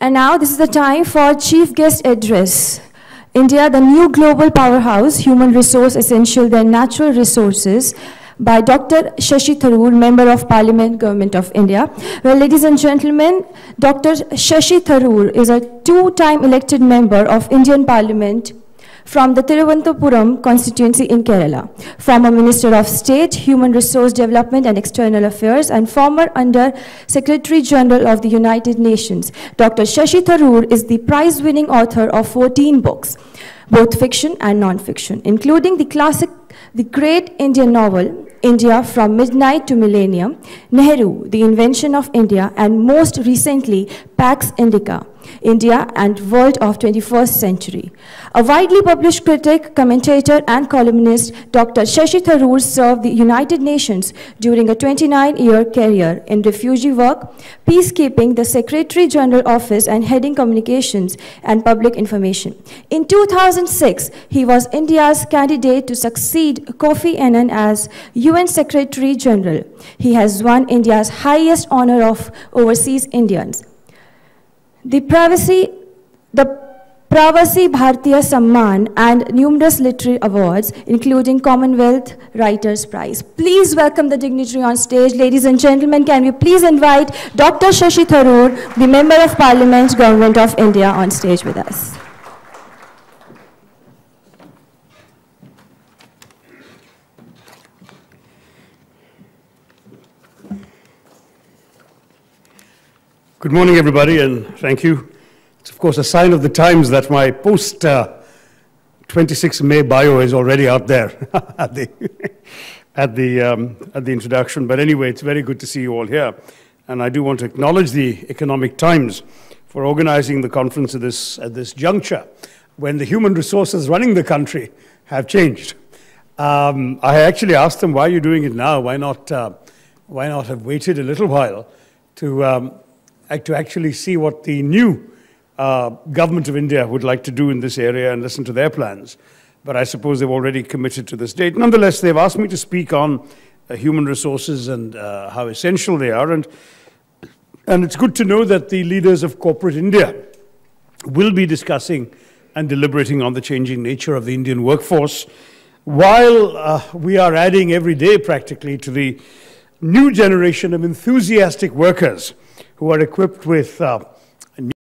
And now this is the time for Chief Guest Address. India, the new global powerhouse, human resource essential than natural resources, by Dr. Shashi Tharoor, Member of Parliament, Government of India. Well, ladies and gentlemen, Dr. Shashi Tharoor is a two-time elected member of Indian Parliament from the Thiruvananthapuram constituency in Kerala, former Minister of State, Human Resource Development and External Affairs, and former Under Secretary General of the United Nations. Dr. Shashi Tharoor is the prize-winning author of 14 books, both fiction and non-fiction, including the great Indian novel, India from Midnight to Millennium, Nehru, The Invention of India, and most recently, Pax Indica, India and World of 21st Century. A widely published critic, commentator, and columnist, Dr. Shashi Tharoor served the United Nations during a 29-year career in refugee work, peacekeeping, the Secretary General Office, and heading communications and public information. In 2006, he was India's candidate to succeed Kofi Annan as UN Secretary General. He has won India's highest honor of overseas Indians, the Pravasi Bharatiya Samman, and numerous literary awards, including Commonwealth Writers' Prize. Please welcome the dignitary on stage. Ladies and gentlemen, can we please invite Dr. Shashi Tharoor, the Member of Parliament, Government of India, on stage with us. Good morning, everybody, and thank you. It's, of course, a sign of the times that my post-26 May bio is already out there at the introduction. But anyway, it's very good to see you all here. And I do want to acknowledge the Economic Times for organizing the conference at this juncture, when the human resources running the country have changed. I actually asked them, why are you doing it now? Why not have waited a little while to actually see what the new government of India would like to do in this area and listen to their plans. But I suppose they've already committed to this date. Nonetheless, they've asked me to speak on human resources and how essential they are. And it's good to know that the leaders of corporate India will be discussing and deliberating on the changing nature of the Indian workforce, while we are adding every day practically to the new generation of enthusiastic workers who are equipped with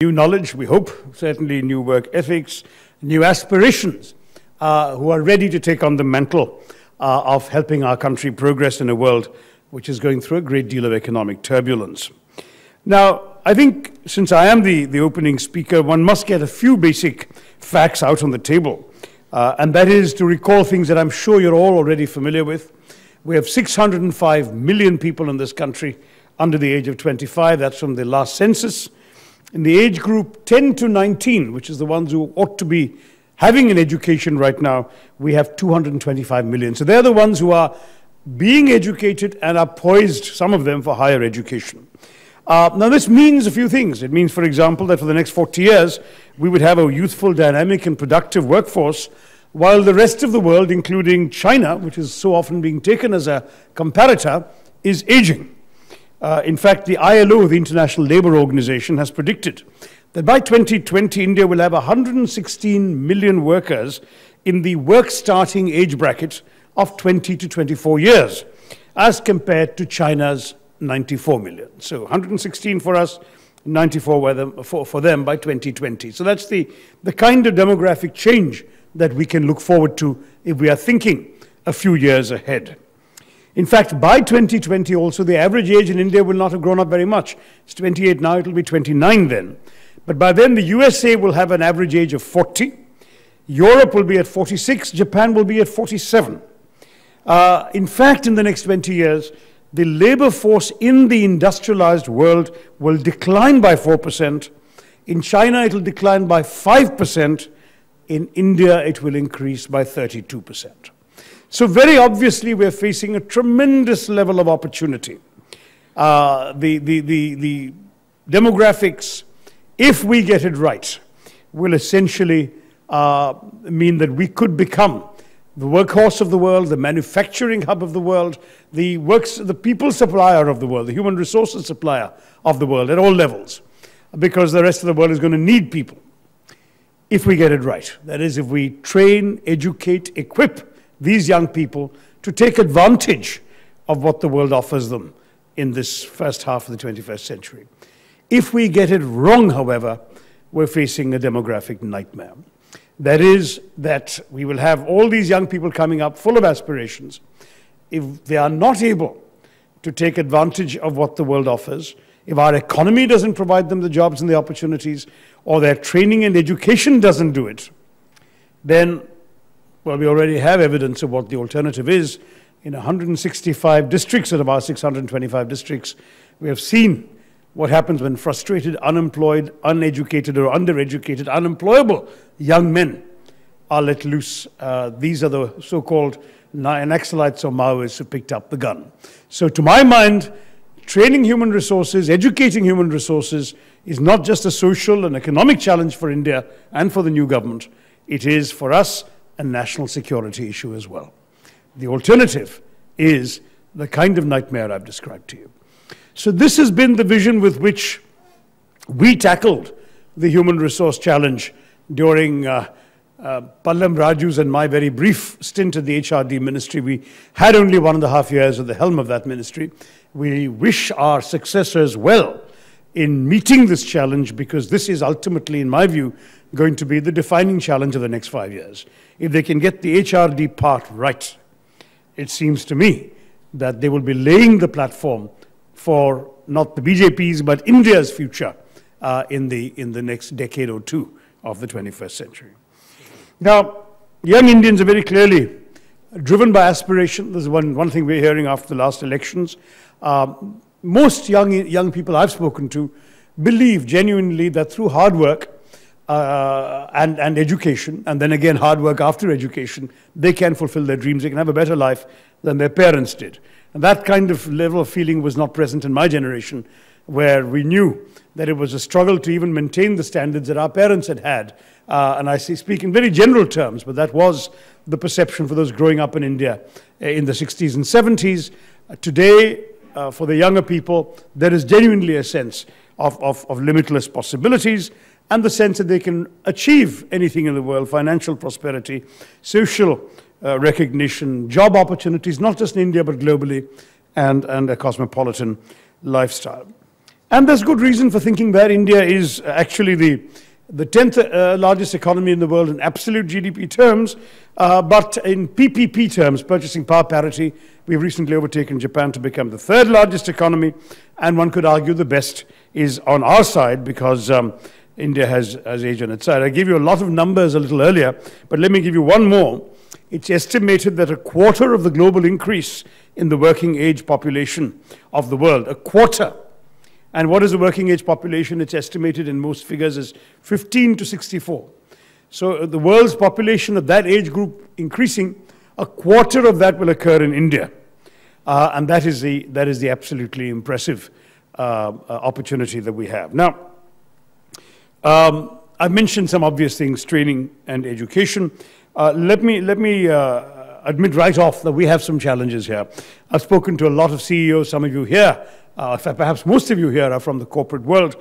new knowledge, we hope, certainly new work ethics, new aspirations, who are ready to take on the mantle of helping our country progress in a world which is going through a great deal of economic turbulence. Now, I think since I am the opening speaker, one must get a few basic facts out on the table, and that is to recall things that I'm sure you're all already familiar with. We have 605 million people in this country under the age of 25, that's from the last census. In the age group 10 to 19, which is the ones who ought to be having an education right now, we have 225 million. So they're the ones who are being educated and are poised, some of them, for higher education. Now this means a few things. It means, for example, that for the next 40 years, we would have a youthful, dynamic, and productive workforce, while the rest of the world, including China, which is so often being taken as a comparator, is aging. In fact, the ILO, the International Labour Organization, has predicted that by 2020, India will have 116 million workers in the work-starting age bracket of 20 to 24 years, as compared to China's 94 million. So 116 for us, 94 for them by 2020. So that's the kind of demographic change that we can look forward to if we are thinking a few years ahead. In fact, by 2020 also, the average age in India will not have grown up very much. It's 28 now, it'll be 29 then. But by then, the USA will have an average age of 40. Europe will be at 46. Japan will be at 47. In fact, in the next 20 years, the labor force in the industrialized world will decline by 4%. In China, it will decline by 5%. In India, it will increase by 32%. So very obviously, we're facing a tremendous level of opportunity. The demographics, if we get it right, will essentially mean that we could become the workhorse of the world, the manufacturing hub of the world, the people supplier of the world, the human resources supplier of the world at all levels. because the rest of the world is going to need people if we get it right. That is, if we train, educate, equip these young people to take advantage of what the world offers them in this first half of the 21st century. If we get it wrong, however, we're facing a demographic nightmare. That is, that we will have all these young people coming up full of aspirations. If they are not able to take advantage of what the world offers, if our economy doesn't provide them the jobs and the opportunities, or their training and education doesn't do it, then, well, we already have evidence of what the alternative is. In 165 districts out of our 625 districts, we have seen what happens when frustrated, unemployed, uneducated, or undereducated, unemployable young men are let loose. These are the so-called Naxalites or Maoists who picked up the gun. So to my mind, training human resources, educating human resources is not just a social and economic challenge for India and for the new government. It is, for us, a national security issue as well. The alternative is the kind of nightmare I've described to you. So this has been the vision with which we tackled the human resource challenge during Pallam Raju's and my very brief stint at the HRD ministry. We had only 1.5 years at the helm of that ministry. We wish our successors well in meeting this challenge, because this is ultimately, in my view, going to be the defining challenge of the next 5 years. If they can get the HRD part right, it seems to me that they will be laying the platform for not the BJP's but India's future in the next decade or two of the 21st century. Now, young Indians are very clearly driven by aspiration. This is one thing we're hearing after the last elections. Most young people I've spoken to believe genuinely that through hard work and education, and then again hard work after education, they can fulfill their dreams. They can have a better life than their parents did. And that kind of level of feeling was not present in my generation, where we knew that it was a struggle to even maintain the standards that our parents had had. And I speak in very general terms, but that was the perception for those growing up in India in the 60s and 70s. Today, for the younger people, there is genuinely a sense of limitless possibilities, and the sense that they can achieve anything in the world: financial prosperity, social recognition, job opportunities, not just in India but globally, and a cosmopolitan lifestyle. And there's good reason for thinking that. India is actually the 10th largest economy in the world in absolute GDP terms, but in PPP terms, purchasing power parity, we've recently overtaken Japan to become the 3rd largest economy, and one could argue the best is on our side, because India has age on its side. I gave you a lot of numbers a little earlier, but let me give you one more. It's estimated that 1/4 of the global increase in the working age population of the world, 1/4. And what is the working age population? It's estimated in most figures as 15 to 64. So the world's population of that age group increasing, 1/4 of that will occur in India. And that is the absolutely impressive opportunity that we have. Now, I've mentioned some obvious things: training and education. Let me admit right off that we have some challenges here. I've spoken to a lot of CEOs. Some of you here, perhaps most of you here, are from the corporate world.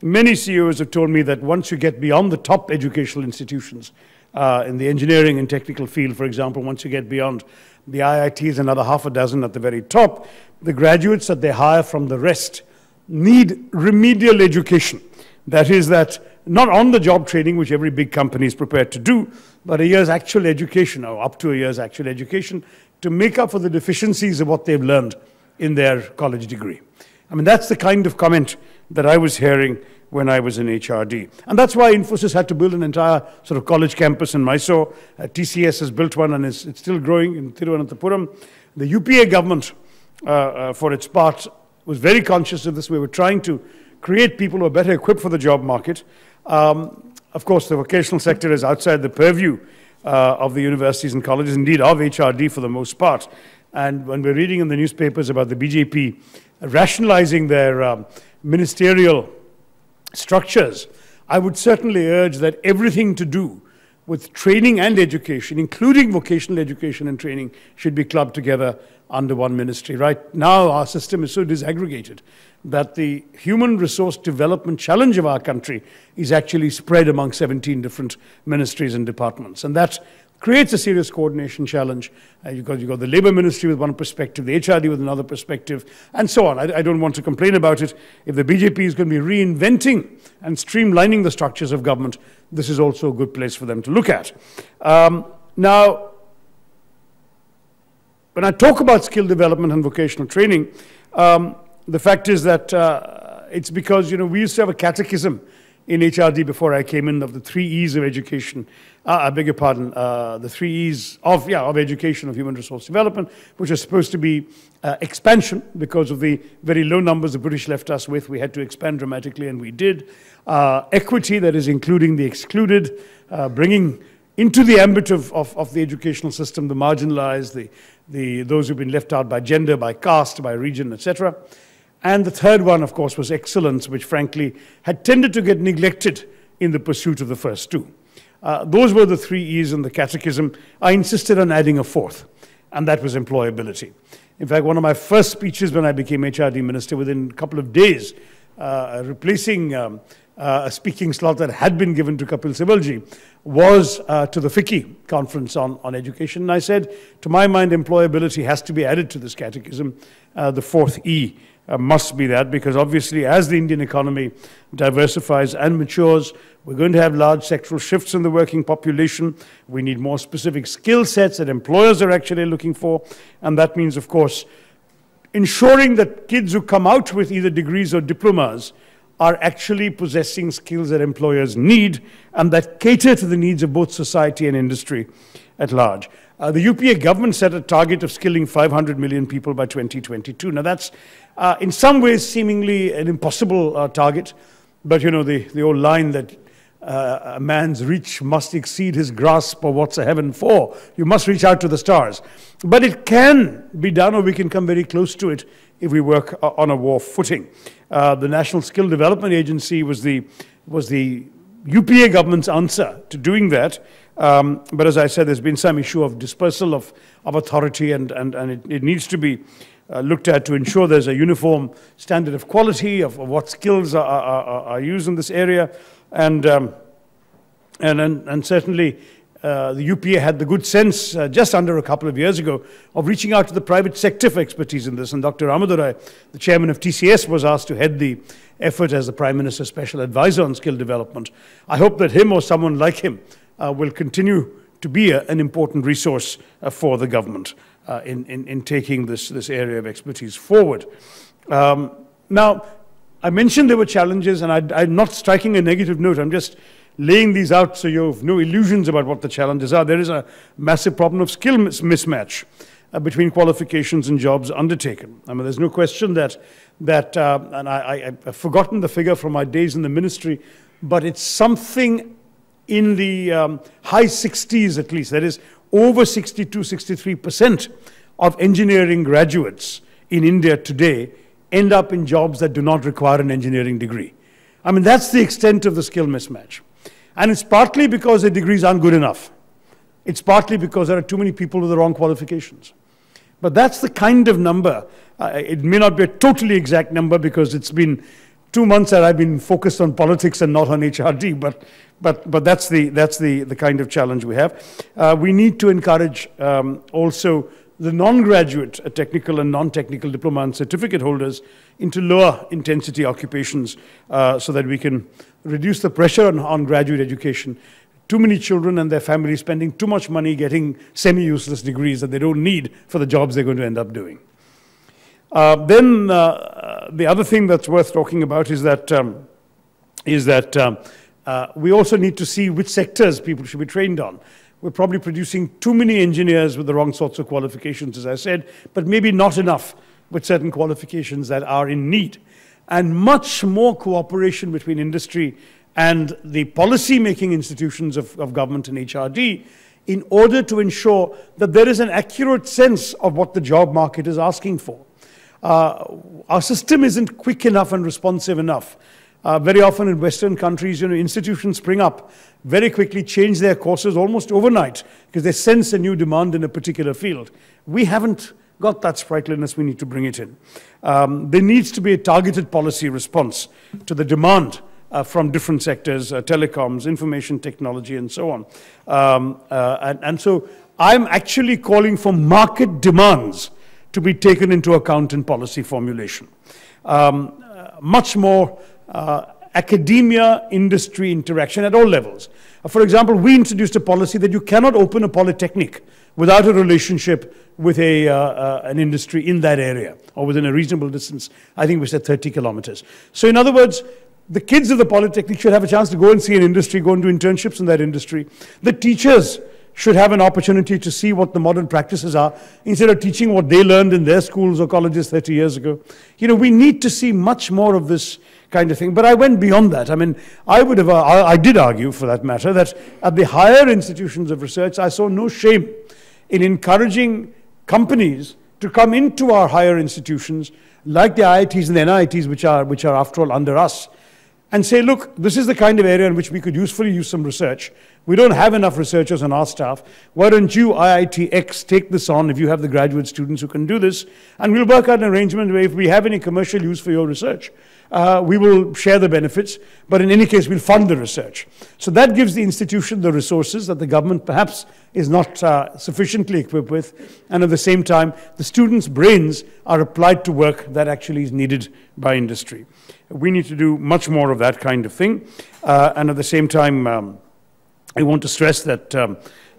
Many CEOs have told me that once you get beyond the top educational institutions, in the engineering and technical field, for example, once you get beyond the IITs, another half a dozen at the very top, the graduates that they hire from the rest need remedial education. That is, that not on-the-job training, which every big company is prepared to do, but a year's actual education, or up to a year's actual education, to make up for the deficiencies of what they've learned in their college degree. I mean, that's the kind of comment that I was hearing when I was in HRD. And that's why Infosys had to build an entire sort of college campus in Mysore. TCS has built one, and it's still growing in Thiruvananthapuram. The UPA government, for its part, was very conscious of this. We were trying to create people who are better equipped for the job market. Of course, the vocational sector is outside the purview of the universities and colleges, indeed of HRD for the most part. And when we're reading in the newspapers about the BJP rationalizing their ministerial structures, I would certainly urge that everything to do with training and education, including vocational education and training, should be clubbed together under one ministry. Right now, our system is so disaggregated that the human resource development challenge of our country is actually spread among 17 different ministries and departments. And that creates a serious coordination challenge. You've got the Labour Ministry with one perspective, the HRD with another perspective, and so on. I don't want to complain about it. If the BJP is going to be reinventing and streamlining the structures of government, this is also a good place for them to look at. Now, when I talk about skill development and vocational training, the fact is that it's because, we used to have a catechism in HRD before I came in of the 3 E's of education. I beg your pardon, the 3 E's of education, of human resource development, which was supposed to be expansion because of the very low numbers the British left us with. We had to expand dramatically, and we did. Equity, that is including the excluded, bringing into the ambit of the educational system the marginalized, those who've been left out by gender, by caste, by region, etc. And the third one, of course, was excellence, which frankly had tended to get neglected in the pursuit of the first 2. Those were the 3 E's in the catechism. I insisted on adding a 4th, and that was employability. In fact, one of my first speeches when I became HRD minister, within a couple of days, replacing a speaking slot that had been given to Kapil Sibalji, was to the FICCI conference on education. And I said, to my mind, employability has to be added to this catechism. The 4th E must be that, because obviously as the Indian economy diversifies and matures, we're going to have large sectoral shifts in the working population. We need more specific skill sets that employers are actually looking for. And that means, of course, ensuring that kids who come out with either degrees or diplomas are actually possessing skills that employers need and that cater to the needs of both society and industry at large. The UPA government set a target of skilling 500 million people by 2022. Now that's in some ways seemingly an impossible target, but the old line that a man's reach must exceed his grasp, or what's a heaven for? You must reach out to the stars. But it can be done, or we can come very close to it if we work on a war footing. The National Skill Development Agency was the UPA government's answer to doing that. But as I said, there's been some issue of dispersal of authority, and it needs to be looked at to ensure there's a uniform standard of quality of what skills are used in this area. And certainly the UPA had the good sense just under a couple of years ago of reaching out to the private sector for expertise in this. And Dr. Ramadurai, the chairman of TCS, was asked to head the effort as the Prime Minister's special advisor on skill development. I hope that him or someone like him will continue to be an important resource for the government in taking this area of expertise forward. Now, I mentioned there were challenges, and I'm not striking a negative note. I'm just laying these out so you have no illusions about what the challenges are. There is a massive problem of skill mismatch between qualifications and jobs undertaken. I mean, there's no question that and I've forgotten the figure from my days in the ministry, but it's something in the high 60s at least. That is, over 62, 63% of engineering graduates in India today end up in jobs that do not require an engineering degree. I mean, that's the extent of the skill mismatch. And it's partly because the degrees aren't good enough. It's partly because there are too many people with the wrong qualifications. But that's the kind of number. It may not be a totally exact number because it's been 2 months that I've been focused on politics and not on HRD, but that's the kind of challenge we have. We need to encourage also the non-graduate technical and non-technical diploma and certificate holders into lower intensity occupations so that we can reduce the pressure on graduate education. Too many children and their families spending too much money getting semi-useless degrees that they don't need for the jobs they're going to end up doing. Then the other thing that's worth talking about is that we also need to see which sectors people should be trained on. We're probably producing too many engineers with the wrong sorts of qualifications, as I said, but maybe not enough with certain qualifications that are in need. And much more cooperation between industry and the policy-making institutions of government and HRD in order to ensure that there is an accurate sense of what the job market is asking for. Our system isn't quick enough and responsive enough Very often in Western countries, institutions spring up very quickly, change their courses almost overnight because they sense a new demand in a particular field. We haven't got that sprightliness. We need to bring it in. There needs to be a targeted policy response to the demand from different sectors, telecoms, information technology, and so on. And so I'm actually calling for market demands to be taken into account in policy formulation. Much more academia-industry interaction at all levels. For example, we introduced a policy that you cannot open a polytechnic without a relationship with an industry in that area or within a reasonable distance. I think we said 30 kilometers. So in other words, the kids of the polytechnic should have a chance to go and see an industry, go and do internships in that industry. The teachers should have an opportunity to see what the modern practices are instead of teaching what they learned in their schools or colleges 30 years ago. We need to see much more of this kind of thing. But I went beyond that. I mean, I did argue, for that matter, that at the higher institutions of research, I saw no shame in encouraging companies to come into our higher institutions, like the IITs and the NIITs, which are after all under us, and say, look, this is the kind of area in which we could usefully use some research. We don't have enough researchers on our staff. Why don't you, IIT X, take this on if you have the graduate students who can do this, and we'll work out an arrangement where if we have any commercial use for your research, we will share the benefits, but in any case, we'll fund the research. So that gives the institution the resources that the government perhaps is not sufficiently equipped with, and at the same time, the students' brains are applied to work that actually is needed by industry. We need to do much more of that kind of thing, and at the same time, I want to stress that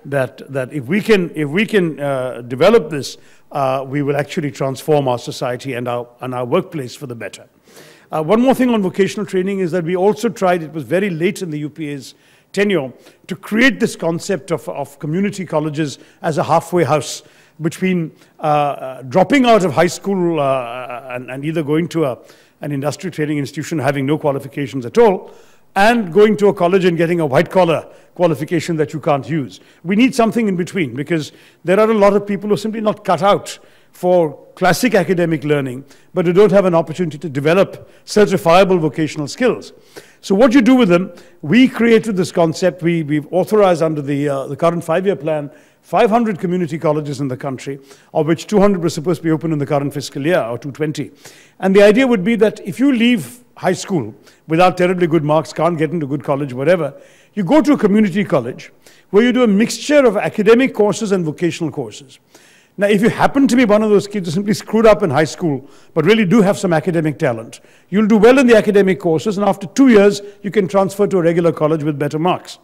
that if we can develop this, we will actually transform our society and our workplace for the better. One more thing on vocational training is that we also tried, it was very late in the UPA's tenure, to create this concept of community colleges as a halfway house between dropping out of high school and either going to an industrial training institution having no qualifications at all, and going to a college and getting a white-collar qualification that you can't use. We need something in between, because there are a lot of people who are simply not cut out for classic academic learning, but who don't have an opportunity to develop certifiable vocational skills. So what you do with them, we created this concept. We've authorized under the current 5-year plan 500 community colleges in the country, of which 200 were supposed to be open in the current fiscal year, or 220. And the idea would be that if you leave high school without terribly good marks, can't get into good college, whatever, you go to a community college where you do a mixture of academic courses and vocational courses. Now, if you happen to be one of those kids who simply screwed up in high school, but really do have some academic talent, you'll do well in the academic courses, and after 2 years, you can transfer to a regular college with better marks.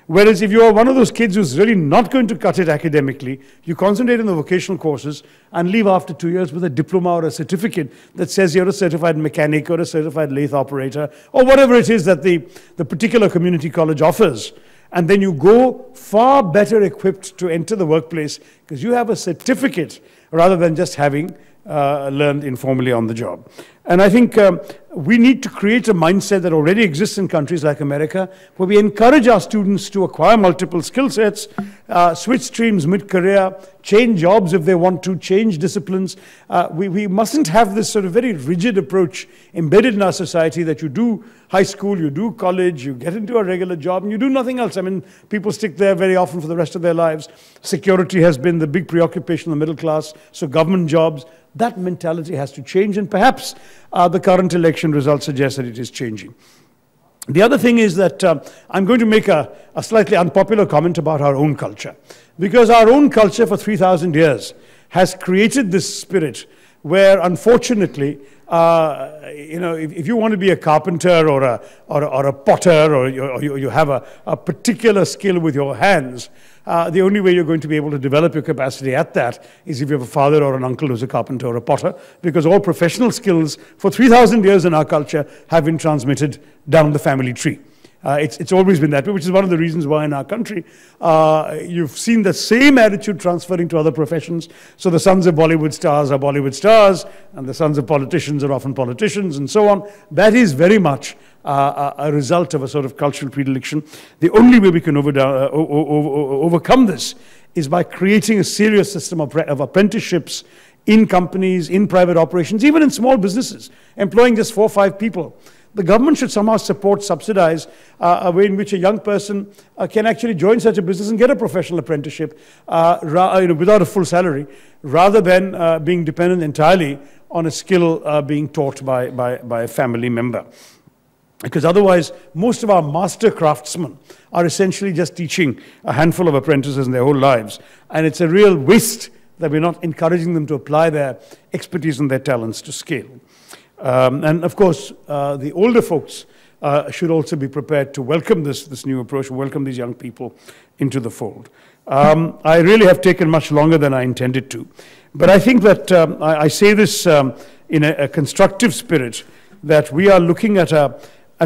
Whereas if you are one of those kids who's really not going to cut it academically, you concentrate on the vocational courses and leave after 2 years with a diploma or a certificate that says you're a certified mechanic or a certified lathe operator, or whatever it is that the particular community college offers. And then you go far better equipped to enter the workplace because you have a certificate rather than just having learned informally on the job. And I think we need to create a mindset that already exists in countries like America, where we encourage our students to acquire multiple skill sets, switch streams mid-career, change jobs if they want to, change disciplines. We mustn't have this sort of very rigid approach embedded in our society that you do high school, you do college, you get into a regular job, and you do nothing else. I mean, people stick there very often for the rest of their lives. Security has been the big preoccupation of the middle class, so government jobs. That mentality has to change, and perhaps the current election results suggest that it is changing. The other thing is that I'm going to make a slightly unpopular comment about our own culture, because our own culture for 3,000 years has created this spirit where, unfortunately, if you want to be a carpenter or a potter, or you have a particular skill with your hands, the only way you're going to be able to develop your capacity at that is if you have a father or an uncle who's a carpenter or a potter, because all professional skills for 3,000 years in our culture have been transmitted down the family tree. It's always been that way, which is one of the reasons why in our country you've seen the same attitude transferring to other professions. So the sons of Bollywood stars are Bollywood stars, and the sons of politicians are often politicians, and so on. That is very much a result of a sort of cultural predilection. The only way we can overcome this is by creating a serious system of apprenticeships in companies, in private operations, even in small businesses, employing just 4 or 5 people. the government should somehow support, subsidize a way in which a young person can actually join such a business and get a professional apprenticeship without a full salary, rather than being dependent entirely on a skill being taught by a family member. Because otherwise, most of our master craftsmen are essentially just teaching a handful of apprentices in their whole lives. And it's a real waste that we're not encouraging them to apply their expertise and their talents to scale. And of course, the older folks should also be prepared to welcome this new approach, welcome these young people into the fold. I really have taken much longer than I intended to. But I think that I say this in a constructive spirit, that we are looking at a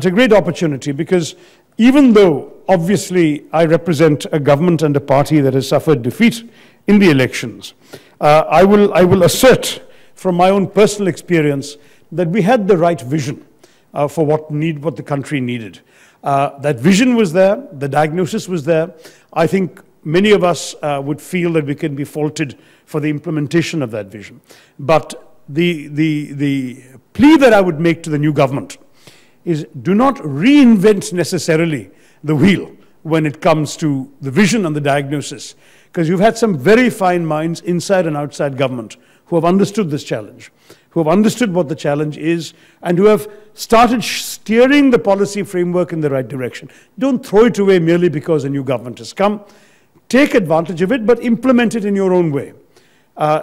great opportunity, because even though obviously I represent a government and a party that has suffered defeat in the elections, I will assert from my own personal experience that we had the right vision for what the country needed. That vision was there, the diagnosis was there. I think many of us would feel that we can be faulted for the implementation of that vision. But the plea that I would make to the new government is, do not reinvent necessarily the wheel when it comes to the vision and the diagnosis, because you've had some very fine minds inside and outside government who have understood this challenge, who have understood what the challenge is, and who have started steering the policy framework in the right direction. Don't throw it away merely because a new government has come. Take advantage of it, but implement it in your own way.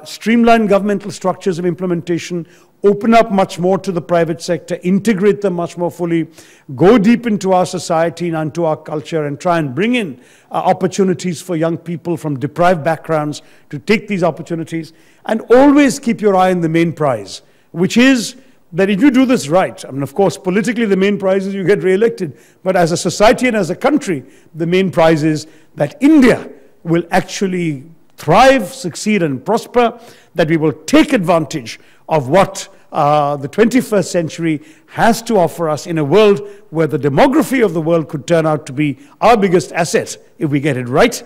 Streamline governmental structures of implementation, open up much more to the private sector, integrate them much more fully, go deep into our society and into our culture, and try and bring in opportunities for young people from deprived backgrounds to take these opportunities. And always keep your eye on the main prize, which is that if you do this right, I mean, of course, politically the main prize is you get re-elected, but as a society and as a country, the main prize is that India will actually thrive, succeed, and prosper, that we will take advantage of what the 21st century has to offer us in a world where the demography of the world could turn out to be our biggest asset if we get it right.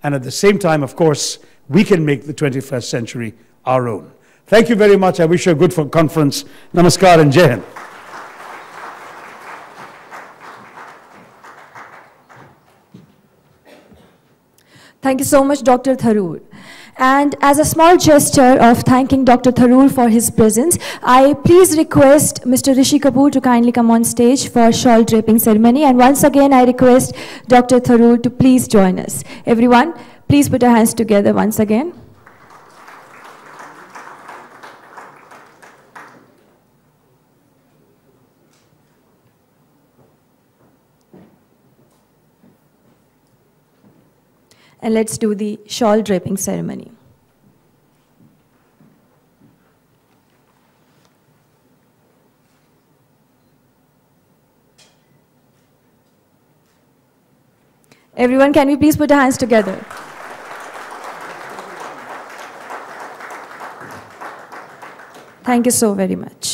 And at the same time, of course, we can make the 21st century our own. Thank you very much. I wish you a good conference. Namaskar and Jai Hind. Thank you so much, Dr. Tharoor. And as a small gesture of thanking Dr. Tharoor for his presence, I please request Mr. Rishi Kapoor to kindly come on stage for shawl draping ceremony. And once again, I request Dr. Tharoor to please join us. Everyone, please put your hands together once again. And let's do the shawl draping ceremony. Everyone, can we please put our hands together? Thank you so very much.